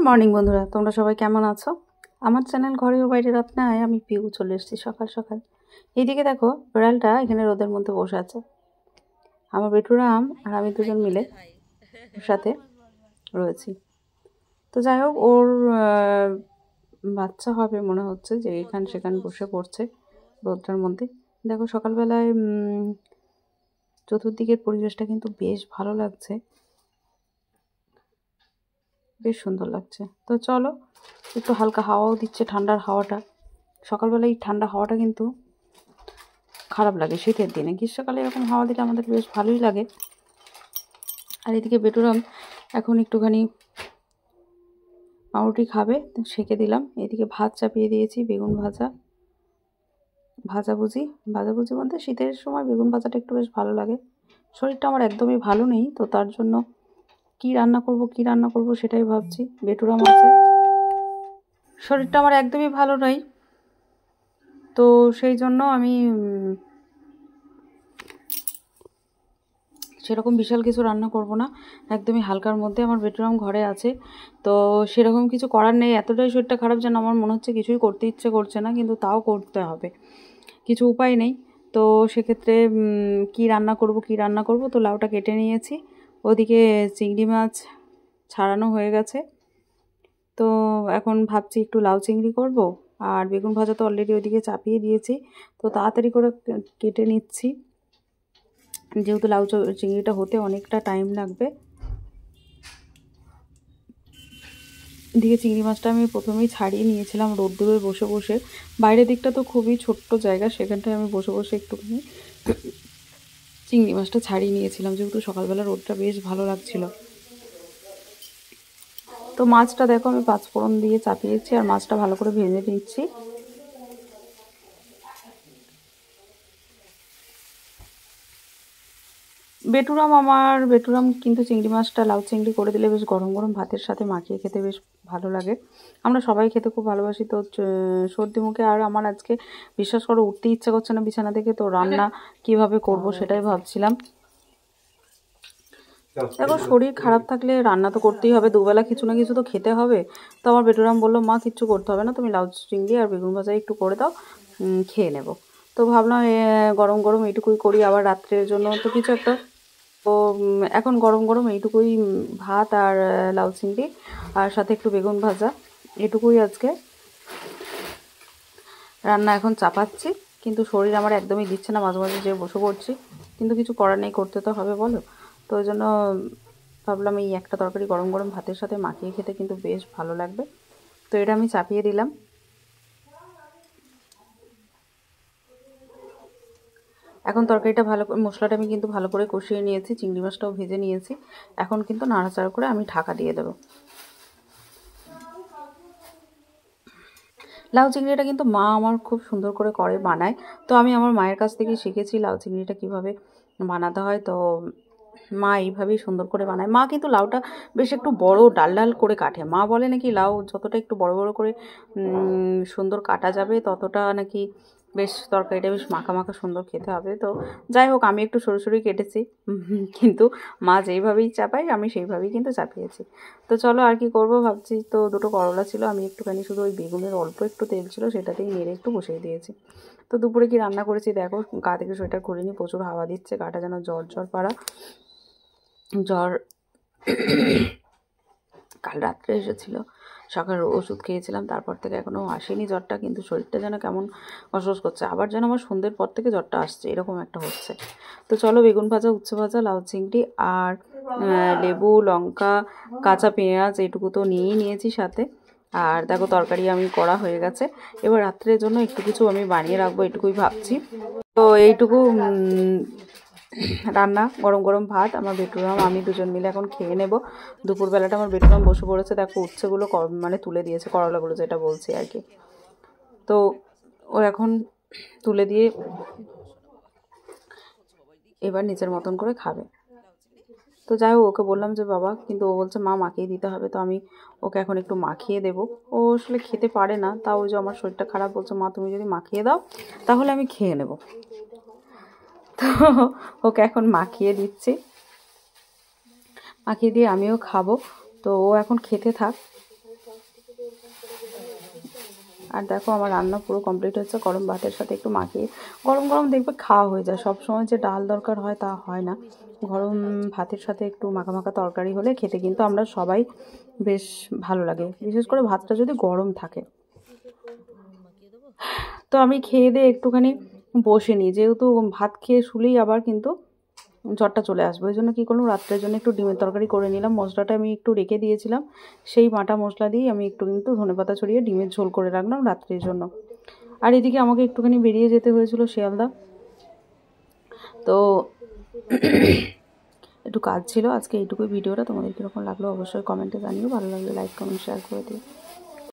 Morning বন্ধুরা, তোমরা সবাই কেমন আছো? আমার চ্যানেল ঘরে ও বাইরে রত্নায় আমি পিউ চলে এসেছি সকাল সকাল। এইদিকে দেখো, বিড়ালটা এখানে রোদের মধ্যে বসে আছে। আমার বেটুরাম আর আমি দুজন মিলে ওর সাথে রয়েছি। তো যাই হোক, ওর বাচ্চা হবে মনে হচ্ছে, যে এখান সেখান বসে পড়ছে রোদটার মধ্যে। দেখো সকালবেলায় চতুর্দিকের পরিবেশটা কিন্তু বেশ ভালো লাগছে, বেশ সুন্দর লাগছে। তো চলো, একটু হালকা হাওয়াও দিচ্ছে, ঠান্ডার হাওয়াটা। সকালবেলা এই ঠান্ডা হাওয়াটা কিন্তু খারাপ লাগে শীতের দিনে, গ্রীষ্মকালে এরকম হাওয়া দিলে আমাদের বেশ ভালোই লাগে। আর এদিকে বেটুরাম এখন একটুখানি পাউরুটি খাবে, সেঁকে দিলাম। এদিকে ভাত চাপিয়ে দিয়েছি, বেগুন ভাজাভুজি বলতে শীতের সময় বেগুন ভাজাটা একটু বেশ ভালো লাগে। শরীরটা আমার একদমই ভালো নেই, তো তার জন্য কি রান্না করব সেটাই ভাবছি। বেটুরাম আছে, শরীরটা আমার একদমই ভালো নেই, তো সেই জন্য আমি সেরকম বিশাল কিছু রান্না করব না, একদমই হালকার মধ্যে। আমার বেটুরাম ঘরে আছে, তো সেরকম কিছু করার নেই। এতটাই শরীরটা খারাপ যেন আমার মনে হচ্ছে কিছুই করতে ইচ্ছে করছে না, কিন্তু তাও করতে হবে, কিছু উপায় নেই। তো সেক্ষেত্রে কি রান্না করব, তো লাউটা কেটে নিয়েছি। ওদিকে চিংড়ি মাছ ছাড়ানো হয়ে গেছে, তো এখন ভাবছি একটু লাউ চিংড়ি করব। আর বেগুন ভাজা তো অলরেডি ওইদিকে চাপিয়ে দিয়েছি, তো তাড়াতাড়ি করে কেটে নিচ্ছি, যেহেতু লাউ চিংড়িটা হতে অনেকটা টাইম লাগবে। এদিকে চিংড়ি মাছটা আমি প্রথমেই ছাড়িয়ে নিয়েছিলাম রোদ্দুরে বসে বসে। বাইরের দিকটা তো খুবই ছোট্ট জায়গা, সেখানটায় আমি বসে বসে একটুখানি চিংড়ি মাছটা ছাড়িয়ে নিয়েছিলাম, যেহেতু সকালবেলা রোদটা বেশ ভালো লাগছিল। তো মাছটা দেখো আমি পাঁচফোড়ন দিয়ে চাপিয়েছি, আর মাছটা ভালো করে ভেজে নিচ্ছি। বেটুরাম কিন্তু চিংড়ি মাছটা লাউ চিংড়ি করে দিলে বেশ গরম গরম ভাতের সাথে মাখিয়ে খেতে বেশ ভালো লাগে। আমরা সবাই খেতে খুব ভালোবাসি। তো সর্দি মুখে আর আমার আজকে বিশ্বাস করো উঠতে ইচ্ছা করছে না বিছানা থেকে, তো রান্না কিভাবে করব সেটাই ভাবছিলাম। দেখো, শরীর খারাপ থাকলে রান্না তো করতেই হবে, দুবেলা কিছু না কিছু তো খেতে হবে। তো আমার বেটুরাম বললো, মা কিচ্ছু করতে হবে না, তুমি লাউ চিংড়ি আর বেগুন ভাজা একটু করে দাও, খেয়ে নেব। তো ভাবলাম গরম গরম এইটুকুই করি, আবার রাত্রের জন্য তো কিছু একটা। তো এখন গরম গরম এইটুকুই, ভাত আর লাউ চিংড়ি আর সাথে একটু বেগুন ভাজা, এটুকুই আজকে রান্না এখন চাপাচ্ছি। কিন্তু শরীর আমার একদমই দিচ্ছে না, মাঝে মাঝে যে বসে পড়ছি, কিন্তু কিছু করার নেই, করতে তো হবে বলো। তো ওই জন্য ভাবলাম এই একটা তরকারি গরম গরম ভাতের সাথে মাখিয়ে খেতে কিন্তু বেশ ভালো লাগবে। তো এটা আমি চাপিয়ে দিলাম। এখন তরকারিটা মশলাটা আমি কিন্তু ভালো করে কষিয়ে নিয়েছি, চিংড়ি মাছটাও ভেজে নিয়েছি। এখন কিন্তু নাড়াচাড়া করে আমি ঢাকা দিয়ে দেবো। লাউ চিংড়িটা কিন্তু মা আমার খুব সুন্দর করে বানায়। তো আমি আমার মায়ের কাছ থেকে শিখেছি লাউ চিংড়িটা কীভাবে বানাতে হয়। তো মা এইভাবেই সুন্দর করে বানায়। মা কিন্তু লাউটা বেশ একটু বড় ডাল ডাল করে কাটে। মা বলে নাকি লাউ যতটা একটু বড় বড় করে সুন্দর কাটা যাবে, ততটা নাকি বেশ তরকারিটা বেশ মাখা মাখা সুন্দর খেতে হবে। তো যাই হোক, আমি একটু সরু সরুই কেটেছি, কিন্তু মা যেইভাবেই চাপায় আমি সেইভাবেই কিন্তু চাপিয়েছি। তো চলো, আর কি করব ভাবছি। তো দুটো করলা ছিল, আমি একটুখানি শুধু ওই বেগুনের অল্প একটু তেল ছিল, সেটাতেই নেড়ে একটু বসিয়ে দিয়েছি। তো দুপুরে কি রান্না করেছি দেখো, গা থেকে সোয়েটার খুলিনি, প্রচুর হাওয়া দিচ্ছে, গাটা যেন জ্বর পাড়া। জ্বর কাল রাত্রে এসেছিলো, সকালে ওষুধ খেয়েছিলাম, তারপর থেকে এখনও আসেনি জ্বরটা, কিন্তু শরীরটা যেন কেমন অসুস্থ করছে। আবার যেন আমার সন্ধ্যের পর থেকে জ্বরটা আসছে, এরকম একটা হচ্ছে। তো চলো, বেগুন ভাজা, উচ্ছে ভাজা, লাউ চিংড়ি আর লেবু, লঙ্কা, কাঁচা পেঁয়াজ এইটুকু তো নিয়েই নিয়েছি সাথে। আর দেখো তরকারি আমি করা হয়ে গেছে। এবার রাত্রের জন্য একটু কিছু আমি বানিয়ে রাখবো, এটুকুই ভাবছি। তো এইটুকু রান্না, গরম গরম ভাত, আমার বেটুরাম আমি দুজন মিলে এখন খেয়ে নেব। দুপুরবেলাটা আমার বেটুরাম বসে পড়েছে, দেখো উচ্ছেগুলো মানে তুলে দিয়েছে, করলাগুলো যেটা বলছি আর কি। তো ও এখন তুলে দিয়ে এবার নিজের মতন করে খাবে। তো যাই হোক, ওকে বললাম যে বাবা, কিন্তু ও বলছে মা মাখিয়ে দিতে হবে। তো আমি ওকে এখন একটু মাখিয়ে দেবো। ও আসলে খেতে পারে না, তাও ওই যে আমার শরীরটা খারাপ, বলছে মা তুমি যদি মাখিয়ে দাও তাহলে আমি খেয়ে নেব। তো ওকে এখন মাখিয়ে দিচ্ছি, মাখিয়ে দিয়ে আমিও খাবো। তো ও এখন খেতে থাক, আর দেখো আমার রান্না পুরো কমপ্লিট হচ্ছে। গরম ভাতের সাথে একটু মাখিয়ে গরম গরম দেখবে খাওয়া হয়ে যায়। সব সময় যে ডাল দরকার হয় তা হয় না। গরম ভাতের সাথে একটু মাখা মাখা তরকারি হলে খেতে কিন্তু আমরা সবাই বেশ ভালো লাগে, বিশেষ করে ভাতটা যদি গরম থাকে। তো আমি খেয়ে দিয়ে একটুখানি বসে নিই, যেহেতু ভাত খেয়ে শুলেই আবার কিন্তু জ্বরটা চলে আসবে। ওই জন্য কী করলাম, রাত্রের জন্য একটু ডিমের তরকারি করে নিলাম। মশলাটা আমি একটু রেখে দিয়েছিলাম, সেই বাটা মশলা দিয়েই আমি একটু কিন্তু ধনেপাতা ছড়িয়ে ডিমের ঝোল করে রাখলাম রাত্রের জন্য। আর এদিকে আমাকে একটুখানি বেরিয়ে যেতে হয়েছিল শিয়ালদা, তো একটু কাজ ছিল। আজকে এইটুকুই ভিডিওটা। তোমাদের কীরকম লাগলো অবশ্যই কমেন্টে জানিও। ভালো লাগলে লাইক কমেন্ট শেয়ার করে দিও।